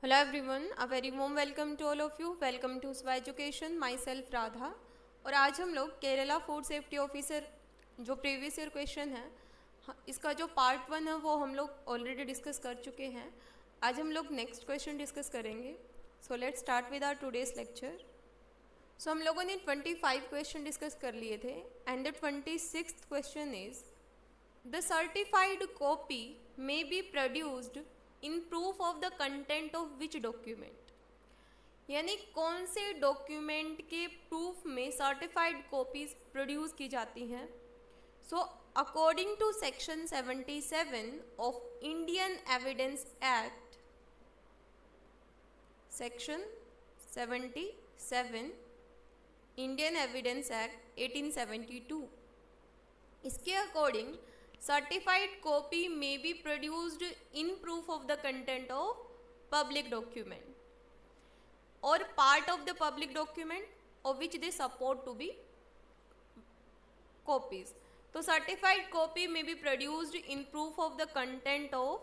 Hello everyone, a very warm welcome to all of you. Welcome to Swa Education. Myself Radha. और आज हम लोग Kerala food safety officer जो previous year question है इसका जो पार्ट 1 है वो हम लोग ऑलरेडी डिस्कस कर चुके हैं. आज हम लोग नेक्स्ट क्वेश्चन डिस्कस करेंगे. So let's start with our today's lecture. So हम लोगों ने 25 क्वेश्चन डिस्कस कर लिए थे and the 26th question is the certified copy may be produced in proof of the content of which document. यानी कौन से डॉक्यूमेंट के प्रूफ में सर्टिफाइड कॉपीज प्रोड्यूस की जाती हैं. So according to section 77 of Indian evidence Act, section 77 Indian evidence Act 1872, इसके according certified copy may be produced in proof of the content of public document or part of the public document of which they support to be copies. So certified copy may be produced in proof of the content of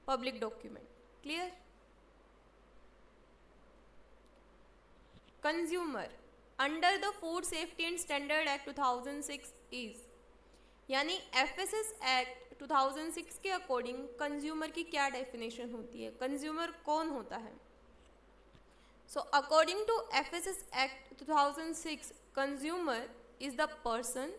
public document. Clear? Consumer under the Food Safety and Standard Act 2006 is, यानी FSS act 2006 के according consumer की क्या definition होती है, consumer कौन होता है. So according to FSS act 2006 consumer is the person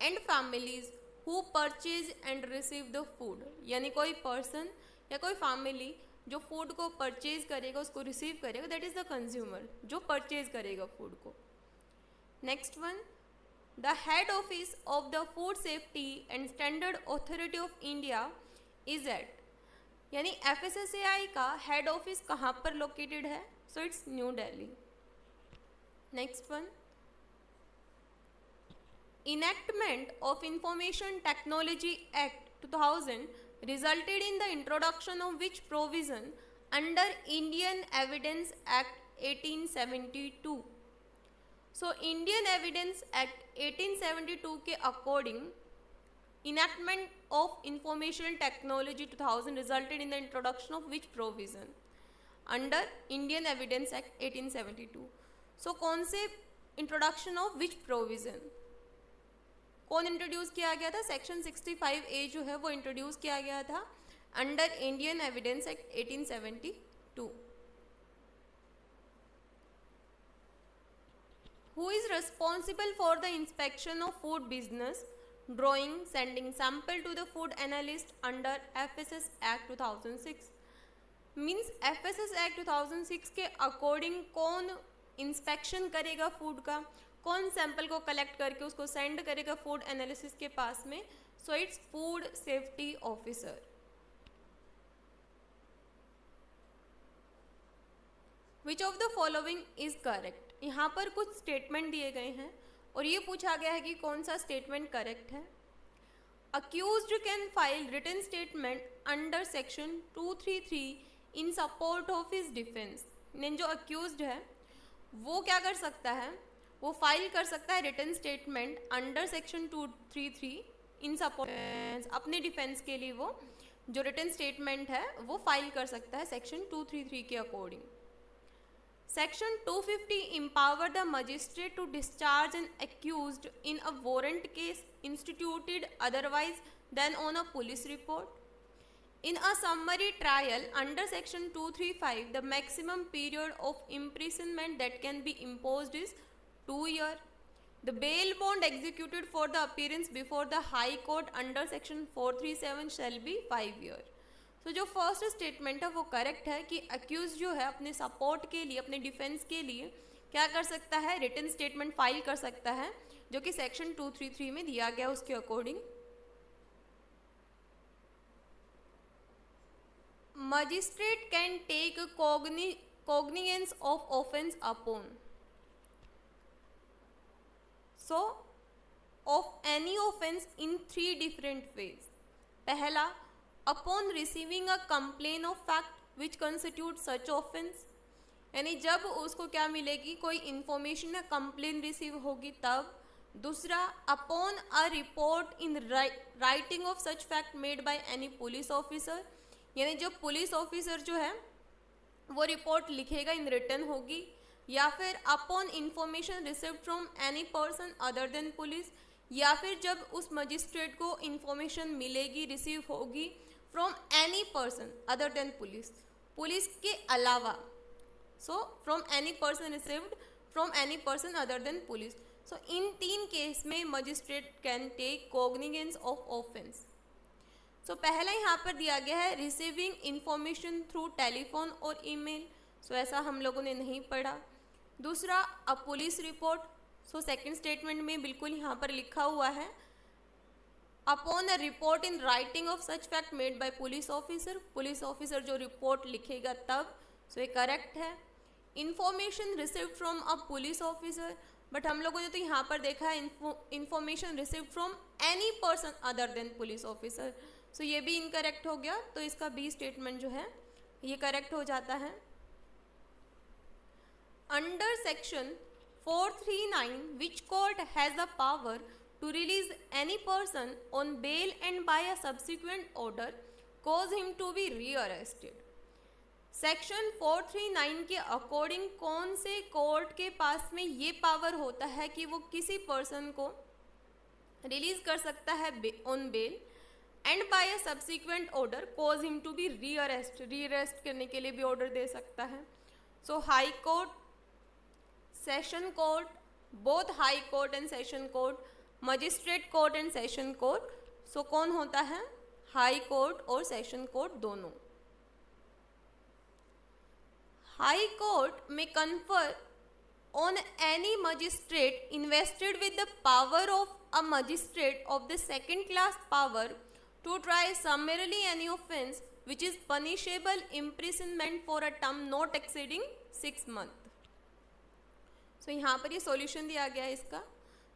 and families who purchase and receive the food. यानी कोई पर्सन या कोई फैमिली जो फूड को परचेज करेगा, उसको रिसीव करेगा, दैट इज द कंज्यूमर, जो परचेज करेगा फूड को. Next one, The head office of the Food Safety and Standard Authority of India is at, यानी FSSAI का हेड ऑफिस कहाँ पर लोकेटेड है. So it's new Delhi. Next one, enactment of information technology act 2000 resulted in the introduction of which provision under Indian Evidence Act 1872. So Indian evidence Act 1872 के according enactment of information technology 2000 resulted in the introduction of which provision under Indian evidence Act 1872. सो कौन से introduction of which provision कौन introduce किया गया था. Section 65A जो है वो इंट्रोड्यूस किया गया था under Indian evidence Act 1872. Who is responsible for the inspection of food business, drawing, sending sample to the food analyst under FSS Act 2006? Means FSS Act 2006 के अकॉर्डिंग कौन इंस्पेक्शन करेगा food का, कौन सैंपल को collect करके उसको send करेगा food analysis के पास में. So its food safety officer. Which of the following is correct. यहाँ पर कुछ स्टेटमेंट दिए गए हैं और ये पूछा गया है कि कौन सा स्टेटमेंट करेक्ट है. Accused can file written statement under section 233 in support of his defence. जो अक्यूज्ड है वो क्या कर सकता है, वो फाइल कर सकता है written statement under section 233 in support, अपने डिफेंस के लिए वो जो रिटन स्टेटमेंट है वो फाइल कर सकता है सेक्शन 233 के according. Section 250 empower the magistrate to discharge an accused in a warrant case instituted otherwise than on a police report. In a summary trial under Section 235, the maximum period of imprisonment that can be imposed is 2 years. The bail bond executed for the appearance before the High Court under Section 437 shall be 5 years. तो जो first statement है वो correct है कि accused जो है अपने support के लिए, अपने डिफेंस के लिए क्या कर सकता है, रिटन स्टेटमेंट फाइल कर सकता है जो कि सेक्शन 233 में दिया गया उसके according. Magistrate can take cognizance of offence upon, so of any offence in 3 different ways. पहला, upon receiving a complaint of fact which constitutes such offense, यानी जब उसको क्या मिलेगी, कोई इंफॉर्मेशन या कंप्लेन रिसीव होगी तब. दूसरा, upon a report in writing of such fact made by any police officer, यानी जब पुलिस ऑफिसर जो है वो रिपोर्ट लिखेगा इन रिटन होगी, या फिर upon information received from any person other than police, या फिर जब उस मजिस्ट्रेट को इंफॉर्मेशन मिलेगी, रिसीव होगी from any person other than police, police के अलावा। So from any person received from any person other than police. So in 3 case में magistrate can take cognizance of offence. So पहला यहाँ पर दिया गया है रिसीविंग इंफॉर्मेशन थ्रू टेलीफोन और ईमेल। सो ऐसा हम लोगों ने नहीं पढ़ा। दूसरा a police report. So second statement में बिल्कुल यहाँ पर लिखा हुआ है upon a report in writing of such fact made by police officer जो रिपोर्ट लिखेगा तब। सो ये करेक्ट है। Information received from a police officer, but हम लोगों ने तो यहाँ पर देखा है information received from any person other than police officer. So ये भी इनकरेक्ट हो गया, तो इसका बी स्टेटमेंट जो है ये करेक्ट हो जाता है। Under section 439 which court has the power to release any person on bail and by a subsequent order cause him to be rearrested। Section 439 के अकॉर्डिंग कौन से कोर्ट के पास में ये पावर होता है कि वो किसी पर्सन को रिलीज कर सकता है on bail and by a subsequent order cause him to be rearrest करने के लिए भी ऑर्डर दे सकता है। So high court, session court, both high court and session court, magistrate court and session court. So कौन होता है? हाई कोर्ट और सेशन कोर्ट दोनों। हाई कोर्ट में confer on any magistrate invested with the power of a magistrate of the second class power to try summarily any offence which is punishable imprisonment for a term not exceeding 6 months। So यहाँ पर ये solution दिया गया है इसका।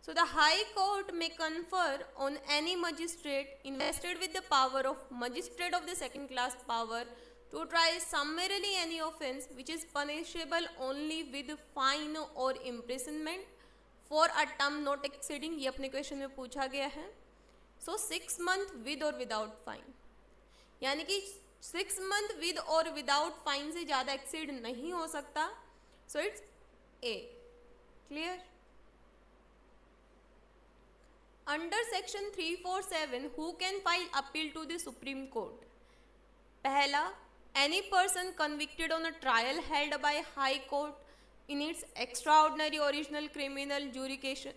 So the High Court may confer on any magistrate invested with the power of magistrate of the second class power to try summarily any offence which is punishable only with fine or imprisonment for a term not exceeding, ये अपने question में पूछा गया है। So 6 month with or without fine, यानी कि 6 month with और without fine से ज़्यादा एक्सीड नहीं हो सकता। So it's A, clear? Under section 347 who can file appeal to the Supreme Court? पहला, any person convicted on a trial held by High Court in its extraordinary original criminal jurisdiction,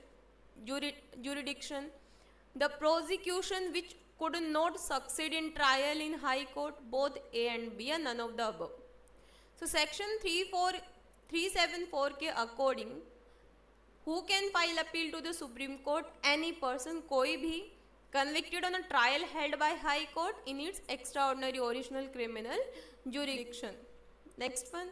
the prosecution which could not succeed in trial in High Court, both A and B are none of the above। So section 374 के according who can file appeal to the Supreme Court? Any person, कोई भी convicted on a trial held by High Court in its extraordinary original criminal jurisdiction। Next one।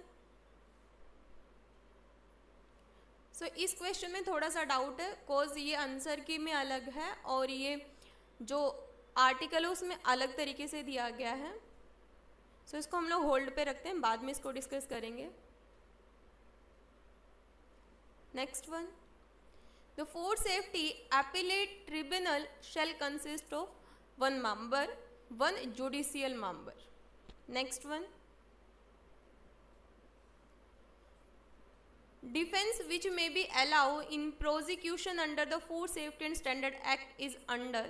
So इस question में थोड़ा सा doubt है, कोज ये answer की में अलग है और ये जो आर्टिकल है उसमें अलग तरीके से दिया गया है। So इसको हम लोग होल्ड पे रखते हैं, बाद में इसको डिस्कस करेंगे। Next one, The Food Safety Appellate Tribunal shall consist of 1 member, 1 judicial member। Next one, defense which may be allowed in prosecution under the Food Safety and Standard Act is under।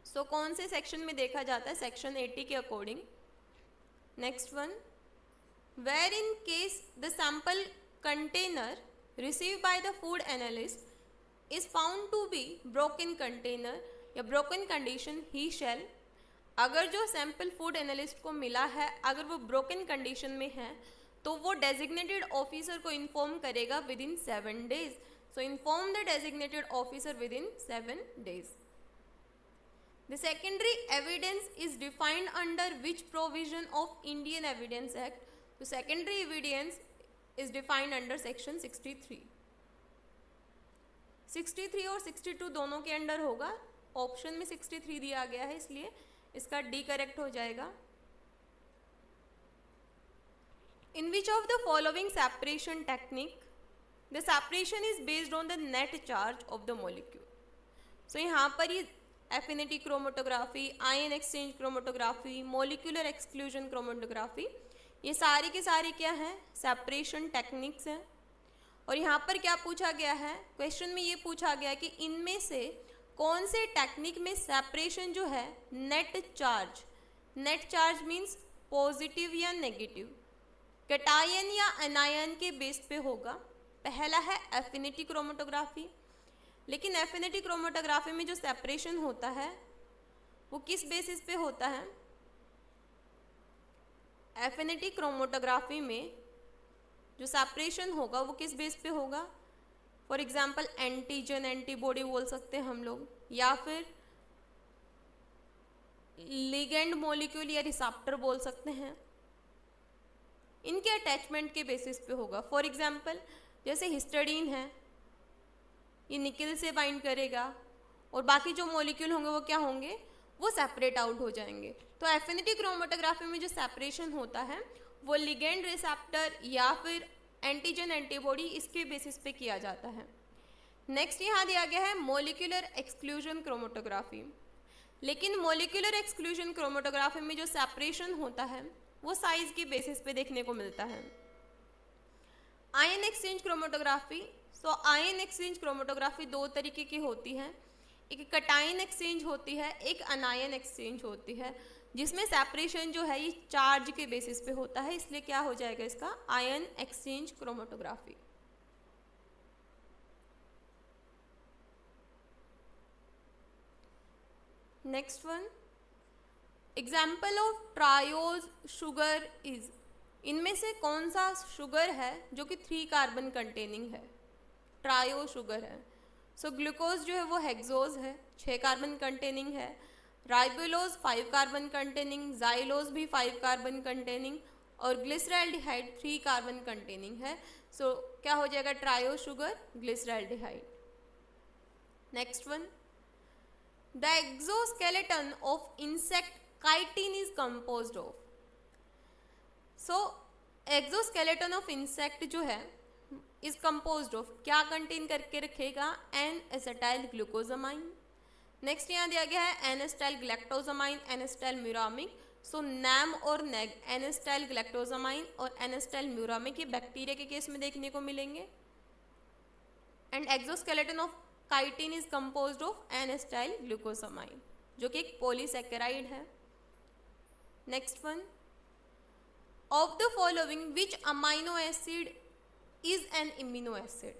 So कौन से section में देखा जाता है? Section 80 के according. Next one, where in case the sample container received by the food analyst is found to be broken container या broken condition, he shall, अगर जो सैंपल फूड एनालिस्ट को मिला है अगर वो ब्रोकन कंडीशन में है तो वो डेजिग्नेटेड ऑफिसर को इन्फॉर्म करेगा within 7 days। So inform the designated officer within 7 days। The secondary evidence is defined under which provision of Indian evidence act? तो secondary evidence is defined under section 63। 63 और 62 दोनों के under होगा। Option में 63 दिया गया है इसलिए इसका डी करेक्ट हो जाएगा। In which of the following separation technique the separation is based on the net charge of the molecule? So यहाँ पर ये affinity chromatography, ion exchange chromatography, molecular exclusion chromatography, ये सारी की सारी क्या हैं, सेपरेशन टेक्निक्स हैं। और यहाँ पर क्या पूछा गया है, क्वेश्चन में ये पूछा गया है कि इनमें से कौन से टेक्निक में सेपरेशन जो है नेट चार्ज मीन्स पॉजिटिव या नेगेटिव, कैटायन या एनायन के बेस पे होगा। पहला है एफिनिटी क्रोमेटोग्राफी, लेकिन एफिनिटी क्रोमेटोग्राफी में जो सेपरेशन होता है वो किस बेसिस पे होता है, एफिनिटी क्रोमेटोग्राफी में जो सेपरेशन होगा वो किस बेस पे होगा, फॉर एग्जाम्पल एंटीजन एंटीबॉडी बोल सकते हैं हम लोग, या फिर लिगेंड मॉलिक्यूल या रिसेप्टर बोल सकते हैं, इनके अटैचमेंट के बेसिस पे होगा। फॉर एग्जाम्पल जैसे हिस्टडीन है, ये निकल से बाइंड करेगा और बाकी जो मॉलिक्यूल होंगे वो क्या होंगे, वो सेपरेट आउट हो जाएंगे। तो एफिनिटी क्रोमेटोग्राफी में जो सेपरेशन होता है वो लिगेंड रिसेप्टर या फिर एंटीजन एंटीबॉडी इसके बेसिस पे किया जाता है। नेक्स्ट यहाँ दिया गया है मॉलिक्यूलर एक्सक्लूजन क्रोमेटोग्राफी, लेकिन मॉलिक्यूलर एक्सक्लूजन क्रोमेटोग्राफी में जो सेपरेशन होता है वो साइज के बेसिस पे देखने को मिलता है। आयन एक्सचेंज क्रोमेटोग्राफी, सो आयन एक्सचेंज क्रोमेटोग्राफी दो तरीके की होती है, एक कैटायन एक्सचेंज होती है, एक अनायन एक्सचेंज होती है, जिसमें सेपरेशन जो है ये चार्ज के बेसिस पे होता है, इसलिए क्या हो जाएगा इसका ion exchange chromatography. Next one, example of triose sugar is, इनमें से कौन सा शुगर है जो कि 3 कार्बन कंटेनिंग है, ट्रायो शुगर है। सो ग्लूकोज जो है वो हेक्सोज है, 6 कार्बन कंटेनिंग है, राइबोलोज 5 कार्बन कंटेनिंग, जाइलोज भी 5 कार्बन कंटेनिंग, और ग्लिसरॉल्डिहाइड 3 कार्बन कंटेनिंग है। सो क्या हो जाएगा trio sugar glyceraldehyde. Next one, the exoskeleton of insect chitin is composed of, so exoskeleton of insect जो है इज कंपोज्ड ऑफ, क्या कंटेन करके रखेगा, एन एसिटाइल ग्लूकोजामाइन। नेक्स्ट यहाँ दिया गया है N acetyl galactosamine, N acetyl muramic. So NAM और नेग, एन एसिटाइल ग्लैक्टोजामाइन और एन एसिटाइल म्यूरामिक, ये बैक्टीरिया के केस में देखने को मिलेंगे। And exoskeleton of chitin is composed of N acetyl glucosamine, जो कि एक पॉलीसैकेराइड है। Next one, of the following which amino acid is an immuno acid,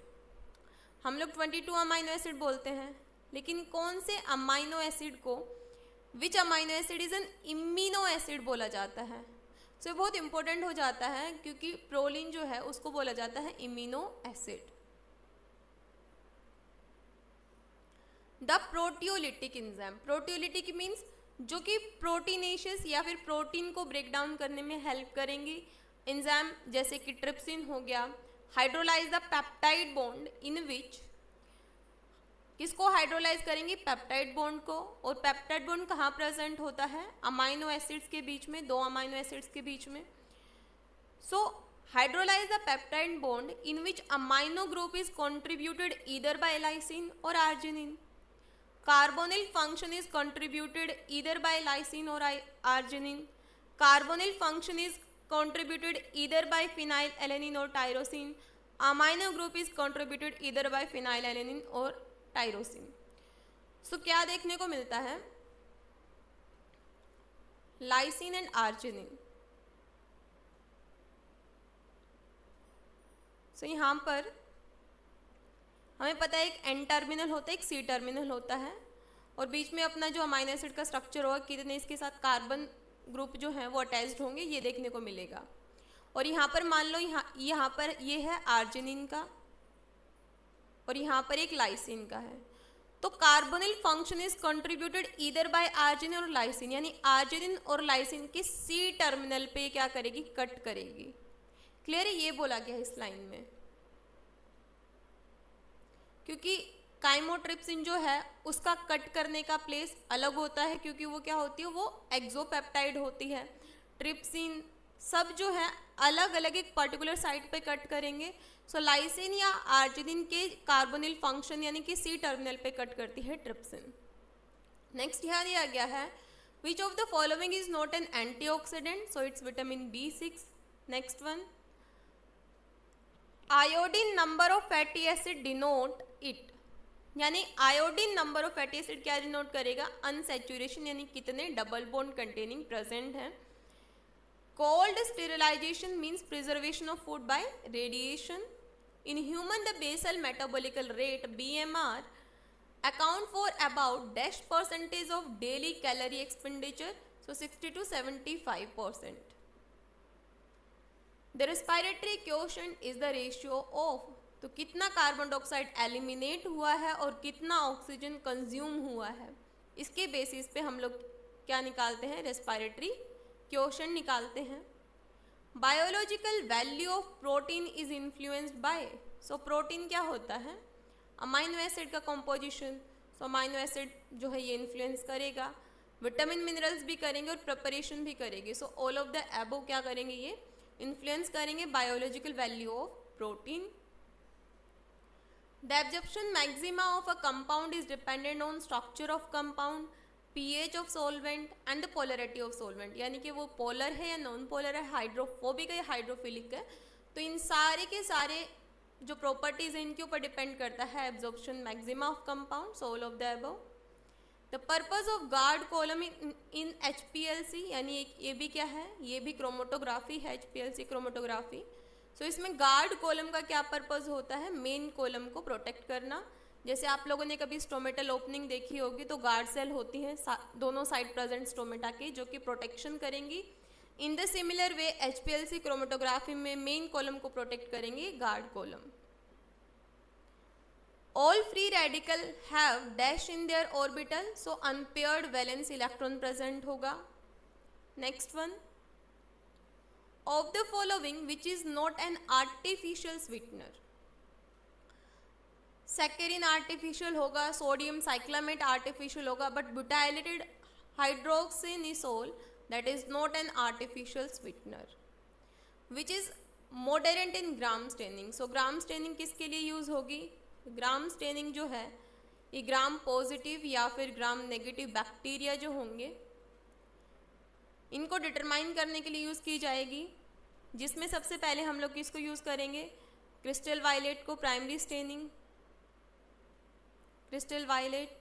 हम लोग 22 अमाइनो एसिड बोलते हैं, लेकिन कौन से अमाइनो एसिड को which amino acid is an immuno acid बोला जाता है। सो ये बहुत इंपॉर्टेंट हो जाता है क्योंकि प्रोलिन जो है उसको बोला जाता है immuno acid. The proteolytic enzyme, proteolytic means जो कि प्रोटीनेशियस या फिर प्रोटीन को ब्रेक डाउन करने में हेल्प करेंगी एंजाइम, जैसे कि ट्रिप्सिन हो गया, hydrolyse the peptide bond in which, किसको हाइड्रोलाइज करेंगी, पेप्टाइड बॉन्ड को। और पेप्टाइड बॉन्ड कहाँ प्रेजेंट होता है, अमाइनो एसिड्स के बीच में, 2 अमाइनो एसिड्स के बीच में। So hydrolyse the peptide bond in which amino group is contributed either by lysine or arginine. Carbonyl function is contributed either by lysine or arginine. Carbonyl function is contributed either by phenylalanine or tyrosine. Amino group is contributed either by phenylalanine or tyrosine. So क्या देखने को मिलता है, lysine and arginine. So यहाँ पर हमें पता है एक एन टर्मिनल होता है, एक सी टर्मिनल होता है, और बीच में अपना जो अमाइनो एसिड का स्ट्रक्चर होगा, कितने इसके साथ कार्बन ग्रुप जो है वो अटैच्ड होंगे, ये देखने को मिलेगा। और यहाँ पर मान लो यहाँ पर ये है आर्जिनिन का और यहाँ पर एक लाइसिन का है। तो carbonyl function is contributed either by arginine और लाइसिन, यानी आर्जिनिन और लाइसिन के सी टर्मिनल पे क्या करेगी, कट करेगी। क्लियर है, ये बोला गया है इस लाइन में। क्योंकि काइमोट्रिप्सिन जो है उसका कट करने का प्लेस अलग होता है, क्योंकि वो क्या होती है, वो एक्सोपेप्टाइड होती है। ट्रिप्सिन सब जो है अलग अलग एक पर्टिकुलर साइट पे कट करेंगे। सो लाइसिन या आर्जिनिन के कार्बोनिल फंक्शन यानी कि सी टर्मिनल पे कट करती है ट्रिप्सिन। नेक्स्ट यहाँ दिया गया है which of the following is not an antioxidant, so it's vitamin B6। Next one, iodine number of fatty acid denote it, यानी iodine number of fatty acid क्या denote करेगा, अनसैचुरेशन, यानी कितने डबल बॉन्ड कंटेनिंग प्रेजेंट हैं। Cold sterilisation means preservation of food by radiation. In human the basal metabolical rate BMR account for about dash percentage of daily calorie expenditure, so 60 to 75%. The respiratory quotient is the ratio of, तो कितना carbon dioxide eliminate हुआ है और कितना oxygen consume हुआ है, इसके basis पे हम लोग क्या निकालते हैं, रेस्पिरेटरी क्वोशंट निकालते हैं। Biological value of protein is influenced by, so protein क्या होता है, अमाइनो एसिड का कॉम्पोजिशन, सो अमाइनो एसिड जो है ये इन्फ्लुएंस करेगा, विटामिन मिनरल्स भी करेंगे और प्रिपरेशन भी करेंगे, सो ऑल ऑफ द एबो क्या करेंगे, ये इन्फ्लुएंस करेंगे biological value of protein. The absorption maxima of a compound is dependent on structure of compound, pH of solvent and the polarity of solvent, यानी कि वो पोलर है या नॉन पोलर है, हाइड्रोफोबिक है या हाइड्रोफिलिक है, तो इन सारे के सारे जो प्रॉपर्टीज हैं इनके ऊपर डिपेंड करता है absorption maxima of compound, all of the above. The purpose of guard column in HPLC, यानी ये भी क्या है, ये भी क्रोमेटोग्राफी है, HPLC क्रोमेटोग्राफी। सो इसमें गार्ड कॉलम का क्या पर्पस होता है, मेन कॉलम को प्रोटेक्ट करना। जैसे आप लोगों ने कभी स्टोमेटल ओपनिंग देखी होगी तो गार्ड सेल होती हैं दोनों साइड प्रेजेंट स्टोमेटा के, जो कि प्रोटेक्शन करेंगी। In the similar way HPLC chromatography में मेन कॉलम को प्रोटेक्ट करेंगे guard column. All free radical have dash in their orbital, so unpaired valence electron present होगा। Next one, of the following which is not an artificial sweetener, saccharin artificial होगा, sodium cyclamate artificial होगा, but butylated hydroxyanisole that is not an artificial sweetener. Which is mordant in gram staining, so gram staining किसके लिए use होगी, gram staining जो है ये gram positive या फिर ग्राम नेगेटिव बैक्टीरिया जो होंगे इनको डिटरमाइन करने के लिए यूज़ की जाएगी, जिसमें सबसे पहले हम लोग किसको यूज़ करेंगे, क्रिस्टल वायलेट को primary staining, crystal violet,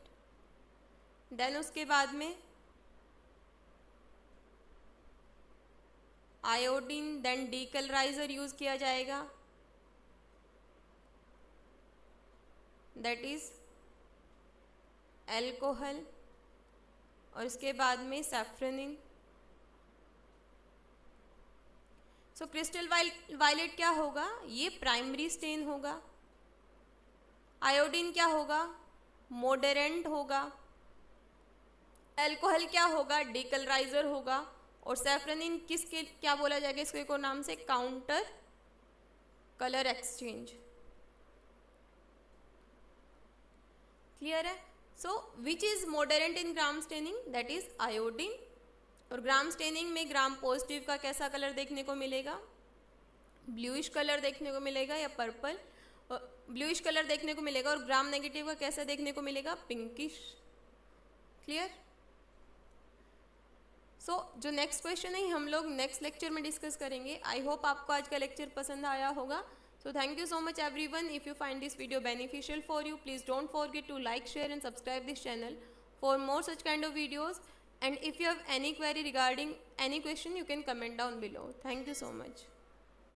then उसके बाद में आयोडीन, देन डीकलराइजर यूज़ किया जाएगा, दैट इज एल्कोहल, और इसके बाद में सैफ्रनिन। सो क्रिस्टल वायलेट क्या होगा, ये प्राइमरी स्टेन होगा, आयोडीन क्या होगा, मॉडरेंट होगा, एल्कोहल क्या होगा, डीकलराइजर होगा, और सैफ्रनिन किसके क्या बोला जाएगा इसको एक और नाम से, काउंटर कलर एक्सचेंज। क्लियर है। So which is mordant in gram staining, that is iodine, और ग्राम स्टेनिंग में ग्राम पॉजिटिव का कैसा कलर देखने को मिलेगा, ब्लूइश कलर देखने को मिलेगा या पर्पल, ब्लूइश कलर देखने को मिलेगा, और ग्राम नेगेटिव का कैसा देखने को मिलेगा, पिंकिश। क्लियर। सो जो नेक्स्ट क्वेश्चन है हम लोग नेक्स्ट लेक्चर में डिस्कस करेंगे। आई होप आपको आज का लेक्चर पसंद आया होगा। So thank you so much everyone. If you find this video beneficial for you, please don't forget to like, share and subscribe this channel for more such kind of videos. And if you have any query regarding any question, you can comment down below. Thank you so much.